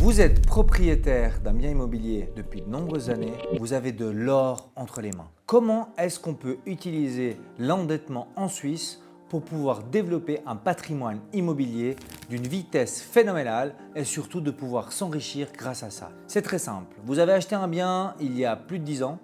Vous êtes propriétaire d'un bien immobilier depuis de nombreuses années, vous avez de l'or entre les mains. Comment est-ce qu'on peut utiliser l'endettement en Suisse pour pouvoir développer un patrimoine immobilier d'une vitesse phénoménale et surtout de pouvoir s'enrichir grâce à ça? C'est très simple. Vous avez acheté un bien il y a plus de 10 ans,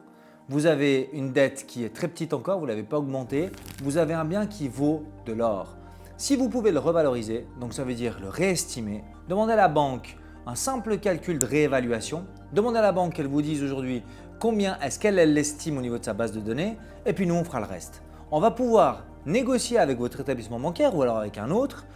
vous avez une dette qui est très petite encore, vous ne l'avez pas augmentée, vous avez un bien qui vaut de l'or. Si vous pouvez le revaloriser, donc ça veut dire le réestimer, demandez à la banque un simple calcul de réévaluation, demandez à la banque qu'elle vous dise aujourd'hui combien est-ce qu'elle l'estime au niveau de sa base de données et puis nous on fera le reste. On va pouvoir négocier avec votre établissement bancaire ou alors avec un autre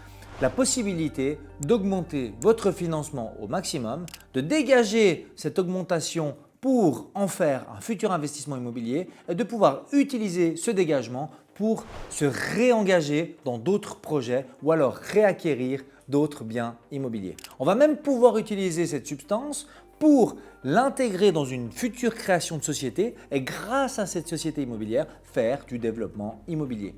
la possibilité d'augmenter votre financement au maximum, de dégager cette augmentation pour en faire un futur investissement immobilier et de pouvoir utiliser ce dégagement pour se réengager dans d'autres projets ou alors réacquérir d'autres biens immobiliers. On va même pouvoir utiliser cette substance pour l'intégrer dans une future création de société et grâce à cette société immobilière, faire du développement immobilier.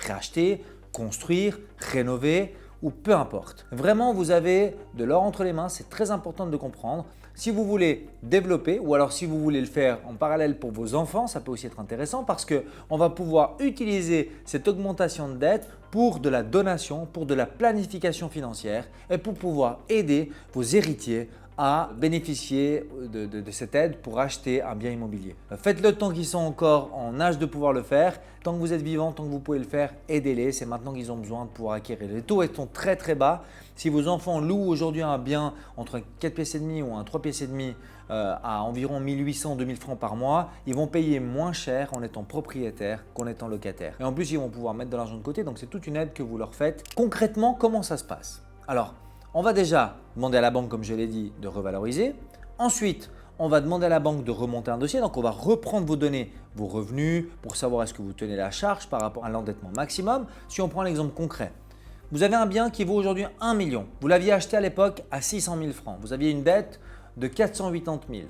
Racheter, construire, rénover ou peu importe. Vraiment, vous avez de l'or entre les mains, c'est très important de le comprendre. Si vous voulez développer ou alors si vous voulez le faire en parallèle pour vos enfants, ça peut aussi être intéressant parce qu'on va pouvoir utiliser cette augmentation de dette pour de la donation, pour de la planification financière et pour pouvoir aider vos héritiers à bénéficier de cette aide pour acheter un bien immobilier. Faites-le tant qu'ils sont encore en âge de pouvoir le faire. Tant que vous êtes vivant, tant que vous pouvez le faire, aidez-les. C'est maintenant qu'ils ont besoin de pouvoir acquérir. Les taux sont très très bas. Si vos enfants louent aujourd'hui un bien entre 4 pièces et demi ou un 3 pièces et demi à environ 1800-2000 francs par mois, ils vont payer moins cher en étant propriétaires qu'en étant locataires. Et en plus, ils vont pouvoir mettre de l'argent de côté. Donc, c'est toute une aide que vous leur faites. Concrètement, comment ça se passe? Alors, on va déjà demander à la banque, comme je l'ai dit, de revaloriser. Ensuite, on va demander à la banque de remonter un dossier. Donc, on va reprendre vos données, vos revenus pour savoir est-ce que vous tenez la charge par rapport à l'endettement maximum. Si on prend l'exemple concret, vous avez un bien qui vaut aujourd'hui 1 million. Vous l'aviez acheté à l'époque à 600 000 francs. Vous aviez une dette de 480 000.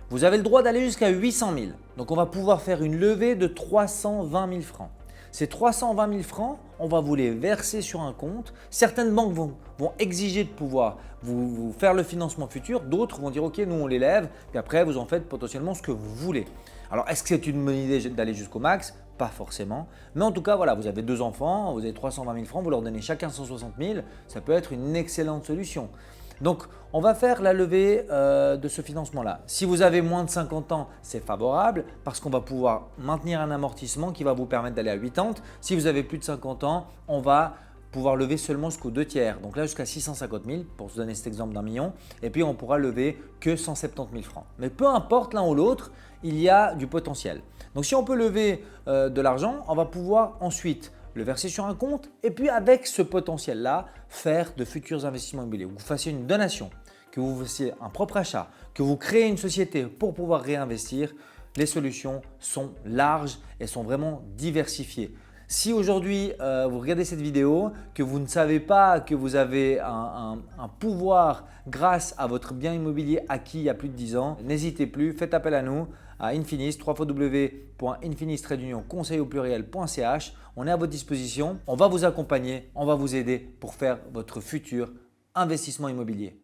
Vous avez le droit d'aller jusqu'à 800 000. Donc, on va pouvoir faire une levée de 320 000 francs. Ces 320 000 francs, on va vous les verser sur un compte. Certaines banques vont exiger de pouvoir vous faire le financement futur. D'autres vont dire « Ok, nous on l'élève » puis après vous en faites potentiellement ce que vous voulez. Alors, est-ce que c'est une bonne idée d'aller jusqu'au max? Pas forcément. Mais en tout cas, voilà, vous avez 2 enfants, vous avez 320 000 francs, vous leur donnez chacun 160 000. Ça peut être une excellente solution. Donc, on va faire la levée de ce financement-là. Si vous avez moins de 50 ans, c'est favorable parce qu'on va pouvoir maintenir un amortissement qui va vous permettre d'aller à 80. Si vous avez plus de 50 ans, on va pouvoir lever seulement jusqu'aux 2 tiers. Donc là, jusqu'à 650 000 pour se donner cet exemple d'1 million. Et puis, on pourra lever que 170 000 francs. Mais peu importe l'un ou l'autre, il y a du potentiel. Donc, si on peut lever de l'argent, on va pouvoir ensuite le verser sur un compte et puis avec ce potentiel-là, faire de futurs investissements immobiliers. Vous fassiez une donation, que vous fassiez un propre achat, que vous créez une société pour pouvoir réinvestir, les solutions sont larges et sont vraiment diversifiées. Si aujourd'hui vous regardez cette vidéo, que vous ne savez pas que vous avez un pouvoir grâce à votre bien immobilier acquis il y a plus de 10 ans, n'hésitez plus, faites appel à nous à Infinis, www.infinis-conseil-au-pluriel.ch. On est à votre disposition, on va vous accompagner, on va vous aider pour faire votre futur investissement immobilier.